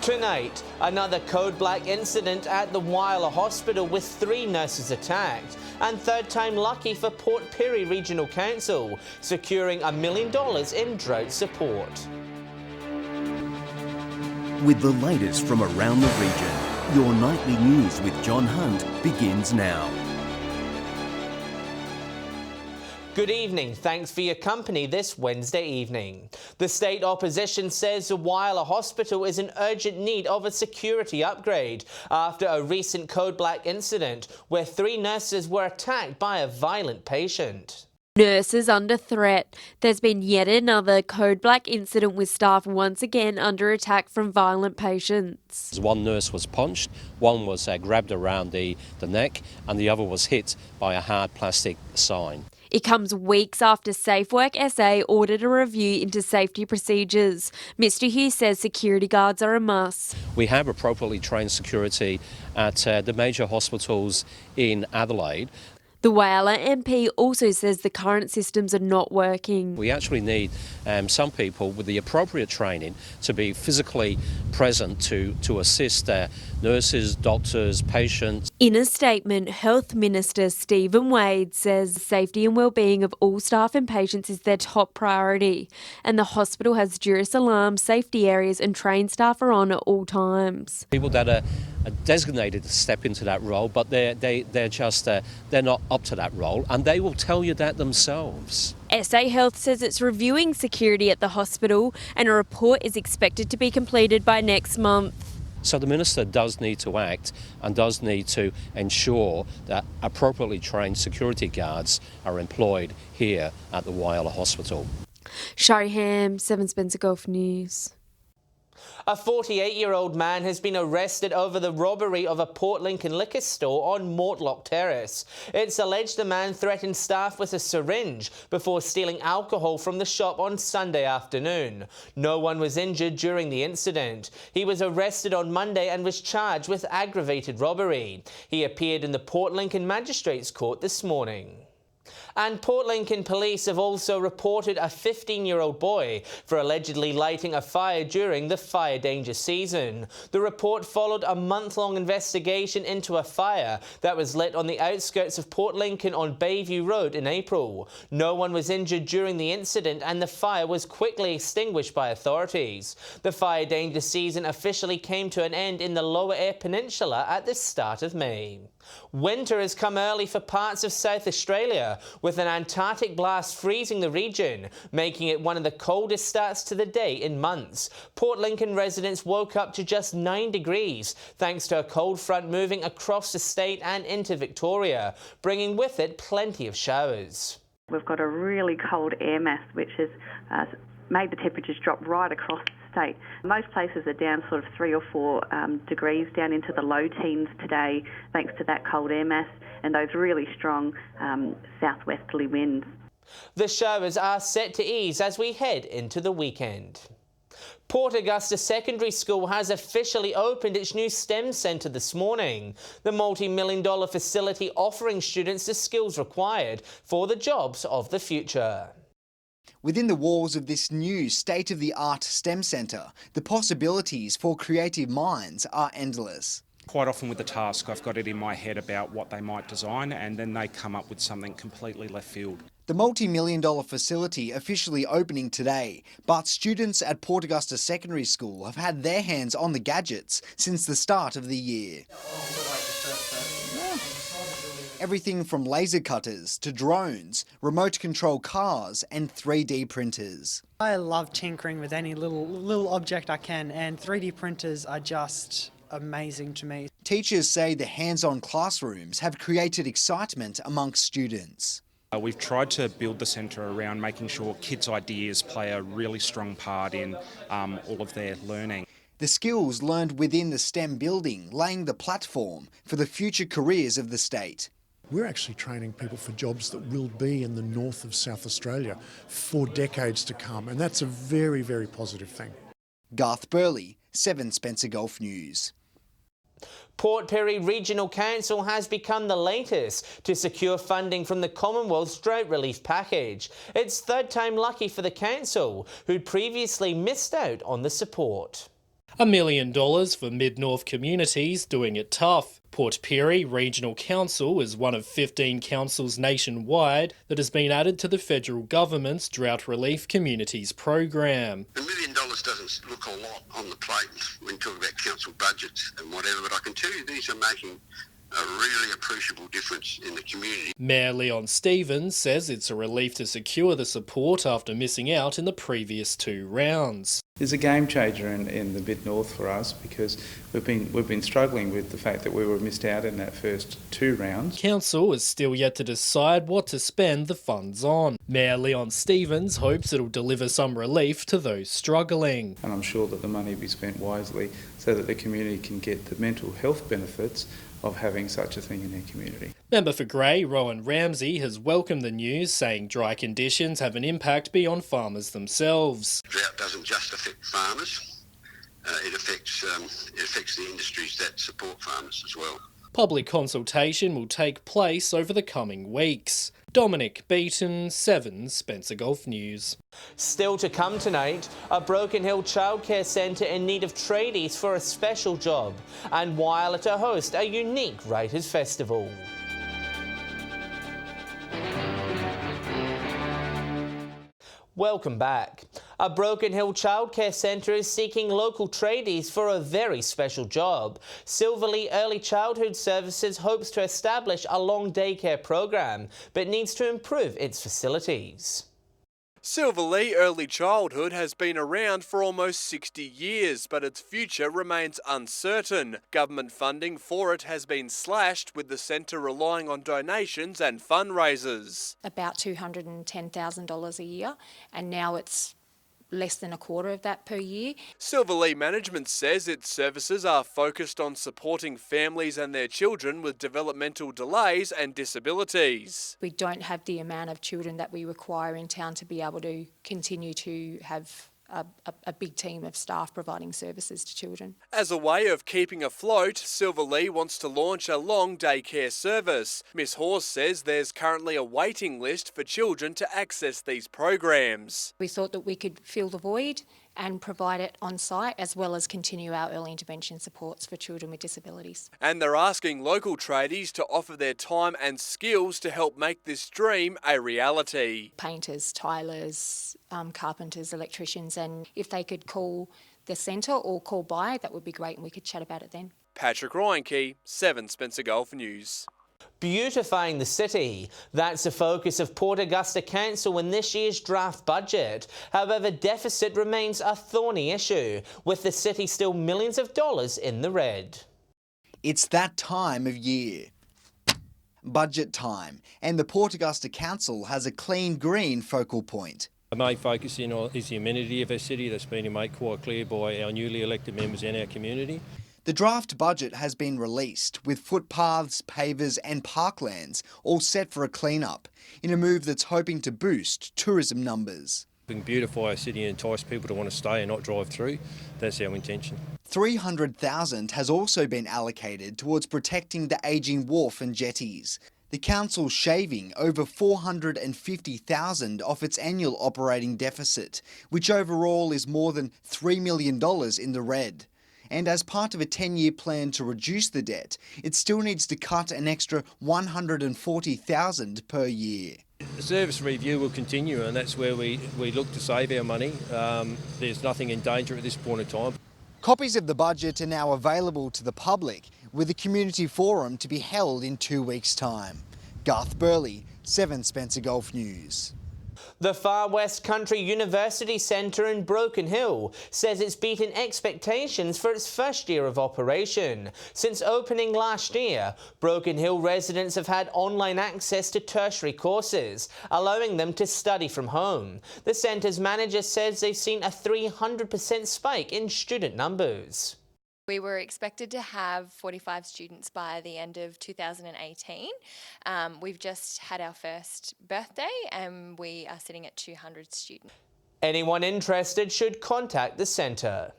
Tonight, another code black incident at the Whyalla Hospital with 3 nurses attacked. And third time lucky for Port Pirie Regional Council, securing $1 million in drought support. With the latest from around the region, your nightly news with John Hunt begins now. Good evening. Thanks for your company this Wednesday evening. The state opposition says the Whyalla Hospital is in urgent need of a security upgrade after a recent code black incident where 3 nurses were attacked by a violent patient. Nurses under threat. There's been yet another code black incident with staff once again under attack from violent patients. One nurse was punched, one was grabbed around the neck, and the other was hit by a hard plastic sign. It comes weeks after SafeWork SA ordered a review into safety procedures. Mr Hughes says security guards are a must. We have appropriately trained security at the major hospitals in Adelaide. The Whyalla MP also says the current systems are not working. We actually need some people with the appropriate training to be physically present to assist nurses, doctors, patients. In a statement, Health Minister Stephen Wade says safety and well-being of all staff and patients is their top priority, and the hospital has Duris alarm, safety areas and trained staff are on at all times. People that are designated to step into that role, but they're not up to that role, and they will tell you that themselves. SA Health says it's reviewing security at the hospital and a report is expected to be completed by next month. So the Minister does need to act and does need to ensure that appropriately trained security guards are employed here at the Whyalla Hospital. Shari Ham, 7 Spencer Gulf News. A 48-year-old man has been arrested over the robbery of a Port Lincoln liquor store on Mortlock Terrace. It's alleged the man threatened staff with a syringe before stealing alcohol from the shop on Sunday afternoon. No one was injured during the incident. He was arrested on Monday and was charged with aggravated robbery. He appeared in the Port Lincoln Magistrates Court this morning. And Port Lincoln police have also reported a 15-year-old boy for allegedly lighting a fire during the fire danger season. The report followed a month-long investigation into a fire that was lit on the outskirts of Port Lincoln on Bayview Road in April. No one was injured during the incident and the fire was quickly extinguished by authorities. The fire danger season officially came to an end in the Lower Eyre Peninsula at the start of May. Winter has come early for parts of South Australia, with an Antarctic blast freezing the region, making it one of the coldest starts to the day in months. Port Lincoln residents woke up to just 9 degrees, thanks to a cold front moving across the state and into Victoria, bringing with it plenty of showers. We've got a really cold air mass which has made the temperatures drop right across the state. Most places are down sort of 3 or 4 degrees, down into the low teens today, thanks to that cold air mass and those really strong southwesterly winds. The showers are set to ease as we head into the weekend. Port Augusta Secondary School has officially opened its new STEM centre this morning. The multi-million-dollar facility offering students the skills required for the jobs of the future. Within the walls of this new state-of-the-art STEM centre, the possibilities for creative minds are endless. Quite often with the task, I've got it in my head about what they might design and then they come up with something completely left field. The multi-million-dollar facility officially opening today, but students at Port Augusta Secondary School have had their hands on the gadgets since the start of the year. Everything from laser cutters to drones, remote control cars and 3D printers. I love tinkering with any little object I can, and 3D printers are just amazing to me. Teachers say the hands-on classrooms have created excitement amongst students. We've tried to build the centre around making sure kids' ideas play a really strong part in all of their learning. The skills learned within the STEM building laying the platform for the future careers of the state. We're actually training people for jobs that will be in the north of South Australia for decades to come, and that's a very, very positive thing. Garth Burley, 7 Spencer Gulf News. Port Pirie Regional Council has become the latest to secure funding from the Commonwealth's drought relief package. It's third time lucky for the council, who'd previously missed out on the support. $1 million for Mid-North communities doing it tough. Port Pirie Regional Council is one of 15 councils nationwide that has been added to the federal government's Drought Relief Communities program. $1 million doesn't look a lot on the plate when you talk about council budgets and whatever, but I can tell you these are making a really appreciable difference in the community. Mayor Leon Stevens says it's a relief to secure the support after missing out in the previous 2 rounds. It's a game changer in the Mid-North for us because we've been struggling with the fact that we were missed out in that first 2 rounds. Council is still yet to decide what to spend the funds on. Mayor Leon Stevens hopes it'll deliver some relief to those struggling. And I'm sure that the money will be spent wisely so that the community can get the mental health benefits of having such a thing in their community. Member for Grey, Rowan Ramsey, has welcomed the news, saying dry conditions have an impact beyond farmers themselves. Drought doesn't just affect farmers, it affects the industries that support farmers as well. Public consultation will take place over the coming weeks. Dominic Beaton, 7 Spencer Gulf News. Still to come tonight, a Broken Hill childcare centre in need of tradies for a special job, and Whyalla to host a unique Writers' Festival. Welcome back. A Broken Hill childcare centre is seeking local tradies for a very special job. Silverlea Early Childhood Services hopes to establish a long daycare program, but needs to improve its facilities. Silverlea Early Childhood has been around for almost 60 years, but its future remains uncertain. Government funding for it has been slashed, with the centre relying on donations and fundraisers. About $210,000 a year, and now it's less than a quarter of that per year. Silverlea management says its services are focused on supporting families and their children with developmental delays and disabilities. We don't have the amount of children that we require in town to be able to continue to have a big team of staff providing services to children. As a way of keeping afloat, Silverlea wants to launch a long daycare service. Miss Horse says there's currently a waiting list for children to access these programs. We thought that we could fill the void and provide it on site, as well as continue our early intervention supports for children with disabilities. And they're asking local tradies to offer their time and skills to help make this dream a reality. Painters, tilers, carpenters, electricians, and if they could call the centre or call by, that would be great, and we could chat about it then. Patrick Reinke, 7 Spencer Gulf News. Beautifying the city. That's the focus of Port Augusta Council in this year's draft budget. However, deficit remains a thorny issue, with the city still millions of dollars in the red. It's that time of year. Budget time, and the Port Augusta Council has a clean green focal point. The main focus is the amenity of our city. That's been made quite clear by our newly elected members in our community. The draft budget has been released, with footpaths, pavers and parklands all set for a clean-up, in a move that's hoping to boost tourism numbers. We can beautify our city and entice people to want to stay and not drive through. That's our intention. $300,000 has also been allocated towards protecting the ageing wharf and jetties. The council's shaving over $450,000 off its annual operating deficit, which overall is more than $3 million in the red. And as part of a 10-year plan to reduce the debt, it still needs to cut an extra $140,000 per year. The service review will continue, and that's where we look to save our money. There's nothing in danger at this point in time. Copies of the budget are now available to the public, with a community forum to be held in 2 weeks' time. Garth Burley, 7 Spencer Gulf News. The Far West Country University Centre in Broken Hill says it's beaten expectations for its first year of operation. Since opening last year, Broken Hill residents have had online access to tertiary courses, allowing them to study from home. The centre's manager says they've seen a 300% spike in student numbers. We were expected to have 45 students by the end of 2018. We've just had our first birthday and we are sitting at 200 students. Anyone interested should contact the centre.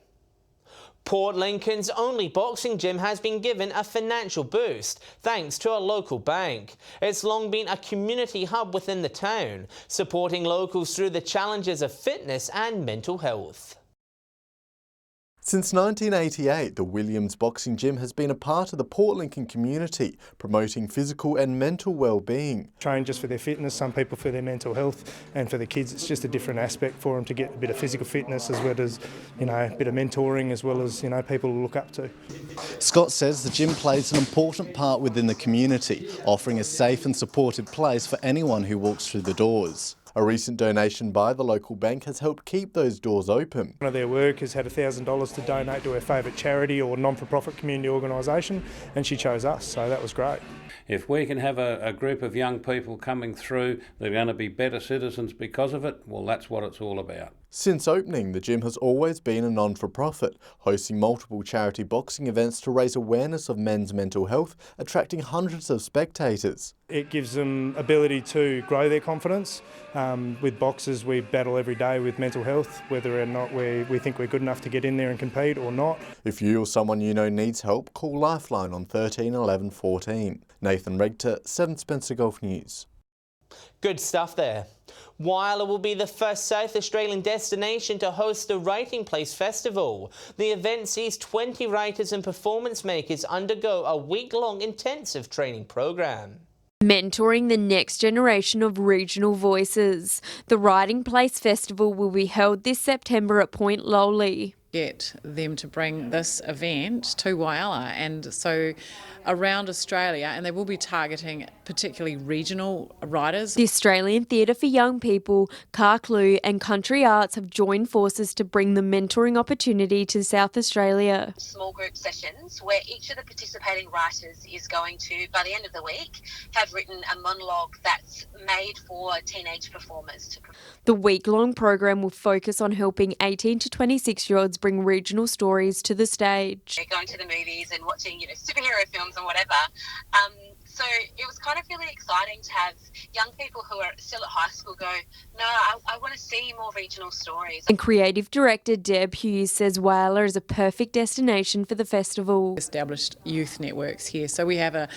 Port Lincoln's only boxing gym has been given a financial boost thanks to a local bank. It's long been a community hub within the town, supporting locals through the challenges of fitness and mental health. Since 1988, the Williams Boxing Gym has been a part of the Port Lincoln community, promoting physical and mental well-being. Train just for their fitness, some people for their mental health, and for the kids it's just a different aspect for them to get a bit of physical fitness as well as, a bit of mentoring as well as, people to look up to. Scott says the gym plays an important part within the community, offering a safe and supportive place for anyone who walks through the doors. A recent donation by the local bank has helped keep those doors open. One of their workers had $1,000 to donate to her favourite charity or non-for-profit community organisation, and she chose us, so that was great. If we can have a group of young people coming through, they're going to be better citizens because of it, well, that's what it's all about. Since opening, the gym has always been a non-for-profit, hosting multiple charity boxing events to raise awareness of men's mental health, attracting hundreds of spectators. It gives them ability to grow their confidence. With boxers, we battle every day with mental health, whether or not we think we're good enough to get in there and compete or not. If you or someone you know needs help, call Lifeline on 13 11 14. Nathan Regter, 7 Spencer Golf News. Good stuff there. Whyalla will be the first South Australian destination to host the Writing Place Festival. The event sees 20 writers and performance makers undergo a week-long intensive training program. Mentoring the next generation of regional voices. The Writing Place Festival will be held this September at Point Lowly. Get them to bring this event to Whyalla and so around Australia, and they will be targeting particularly regional writers. The Australian Theatre for Young People, Carclew and Country Arts have joined forces to bring the mentoring opportunity to South Australia. Small group sessions where each of the participating writers is going to, by the end of the week, have written a monologue that's made for teenage performers. The week-long program will focus on helping 18 to 26-year-olds bring regional stories to the stage. They're going to the movies and watching, superhero films and whatever. So it was kind of really exciting to have young people who are still at high school go, no, I want to see more regional stories. And creative director Deb Hughes says Whyalla is a perfect destination for the festival. Established youth networks here. So we have a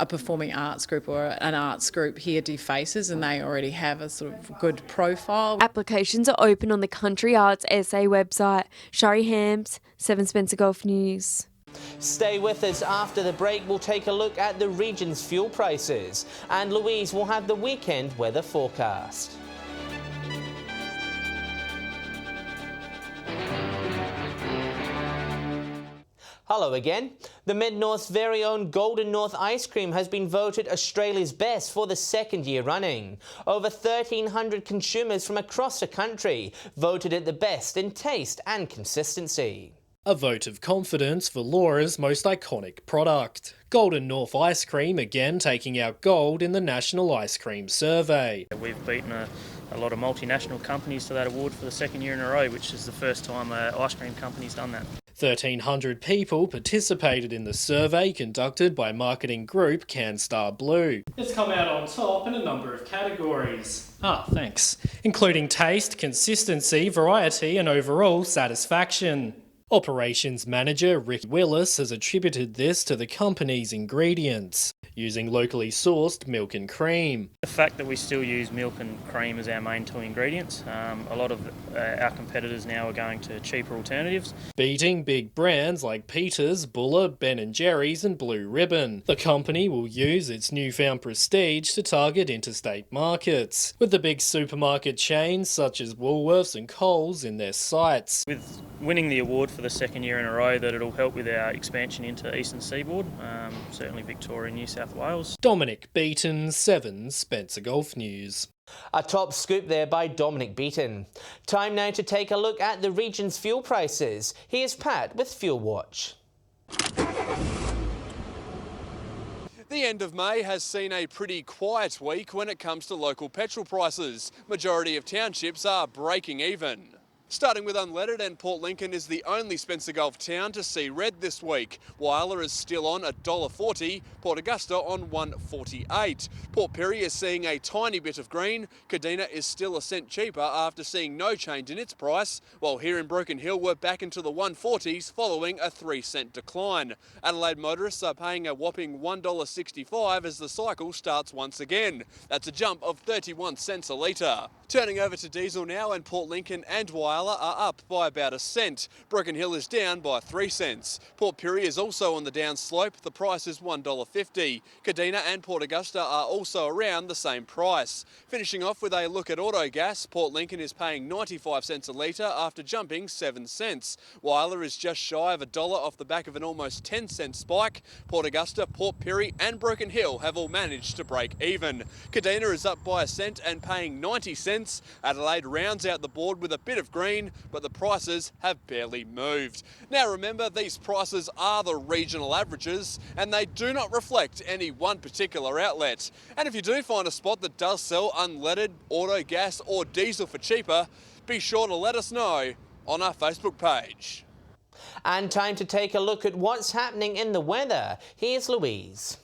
performing arts group or an arts group here, Defaces, and they already have a sort of good profile. Applications are open on the Country Arts SA website. Shari Hams, 7 Spencer Golf News. Stay with us. After the break, we'll take a look at the region's fuel prices. And Louise will have the weekend weather forecast. Hello again. The Mid-North's very own Golden North ice cream has been voted Australia's best for the second year running. Over 1,300 consumers from across the country voted it the best in taste and consistency. A vote of confidence for Laura's most iconic product. Golden North Ice Cream again taking out gold in the National Ice Cream Survey. We've beaten a lot of multinational companies to that award for the second year in a row, which is the first time an ice cream company's done that. 1,300 people participated in the survey conducted by marketing group CanStar Blue. It's come out on top in a number of categories. Thanks. Including taste, consistency, variety and overall satisfaction. Operations Manager Rick Willis has attributed this to the company's ingredients, using locally sourced milk and cream. The fact that we still use milk and cream as our main two ingredients, a lot of our competitors now are going to cheaper alternatives. Beating big brands like Peters, Buller, Ben & Jerry's and Blue Ribbon. The company will use its newfound prestige to target interstate markets, with the big supermarket chains such as Woolworths and Coles in their sights. With winning the award for the second year in a row, that it'll help with our expansion into Eastern Seaboard, certainly Victoria and New South Wales. Dominic Beaton, 7 Spencer Golf News. A top scoop there by Dominic Beaton. Time now to take a look at the region's fuel prices. Here's Pat with Fuel Watch. The end of May has seen a pretty quiet week when it comes to local petrol prices. Majority of townships are breaking even. Starting with unleaded, and Port Lincoln is the only Spencer Gulf town to see red this week. Whyalla is still on $1.40, Port Augusta on $1.48. Port Pirie is seeing a tiny bit of green. Kadina is still a cent cheaper after seeing no change in its price, while here in Broken Hill we're back into the 140s following a 3-cent decline. Adelaide motorists are paying a whopping $1.65 as the cycle starts once again. That's a jump of 31 cents a litre. Turning over to diesel now, and Port Lincoln and Whyalla Whyalla are up by about 1 cent. Broken Hill is down by 3 cents. Port Pirie is also on the down slope. The price is $1.50. Kadina and Port Augusta are also around the same price. Finishing off with a look at Autogas, Port Lincoln is paying 95 cents a litre after jumping 7 cents. Whyalla is just shy of $1 off the back of an almost 10-cent spike. Port Augusta, Port Pirie and Broken Hill have all managed to break even. Kadina is up by 1 cent and paying 90 cents. Adelaide rounds out the board with a bit of green, but the prices have barely moved. Now remember, these prices are the regional averages and they do not reflect any one particular outlet. And if you do find a spot that does sell unleaded, auto, gas or diesel for cheaper, be sure to let us know on our Facebook page. And time to take a look at what's happening in the weather. Here's Louise.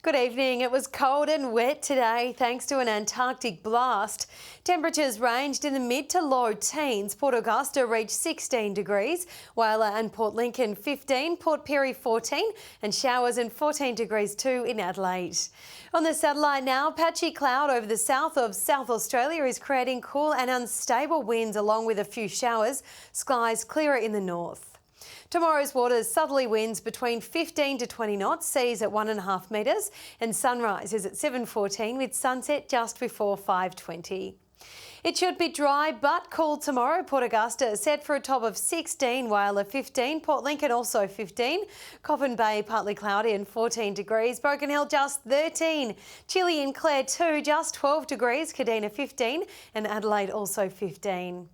Good evening. It was cold and wet today thanks to an Antarctic blast. Temperatures ranged in the mid to low teens. Port Augusta reached 16 degrees, Whyalla and Port Lincoln 15, Port Pirie 14 and showers and 14 degrees too in Adelaide. On the satellite now, patchy cloud over the south of South Australia is creating cool and unstable winds along with a few showers. Skies clearer in the north. Tomorrow's waters, southerly winds between 15 to 20 knots, seas at 1.5 metres and sunrise is at 7:14 with sunset just before 5:20. It should be dry but cool tomorrow. Port Augusta set for a top of 16, Whyalla 15, Port Lincoln also 15, Coffin Bay partly cloudy and 14 degrees, Broken Hill just 13, chilly in Clare 2 just 12 degrees, Kadina 15 and Adelaide also 15.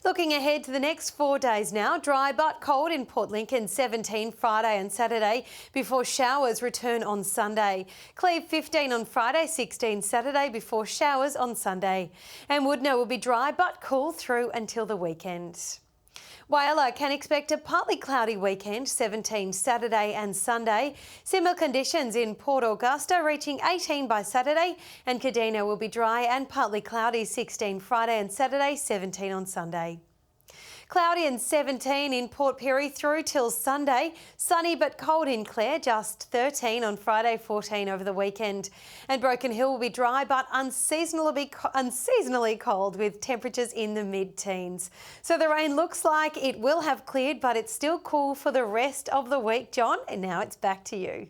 Looking ahead to the next 4 days now, dry but cold in Port Lincoln, 17 Friday and Saturday before showers return on Sunday. Cleve 15 on Friday, 16 Saturday before showers on Sunday. And Woodner will be dry but cool through until the weekend. Whyalla can expect a partly cloudy weekend, 17 Saturday and Sunday. Similar conditions in Port Augusta, reaching 18 by Saturday, and Kadina will be dry and partly cloudy, 16 Friday and Saturday, 17 on Sunday. Cloudy and 17 in Port Pirie through till Sunday. Sunny but cold in Clare, just 13 on Friday, 14 over the weekend. And Broken Hill will be dry but unseasonably cold with temperatures in the mid-teens. So the rain looks like it will have cleared, but it's still cool for the rest of the week, John. And now it's back to you.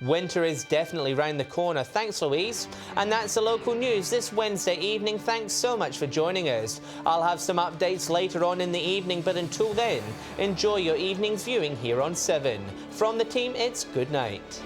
Winter is definitely round the corner. Thanks, Louise. And that's the local news this Wednesday evening. Thanks so much for joining us. I'll have some updates later on in the evening, but until then, enjoy your evening's viewing here on 7. From the team, it's good night.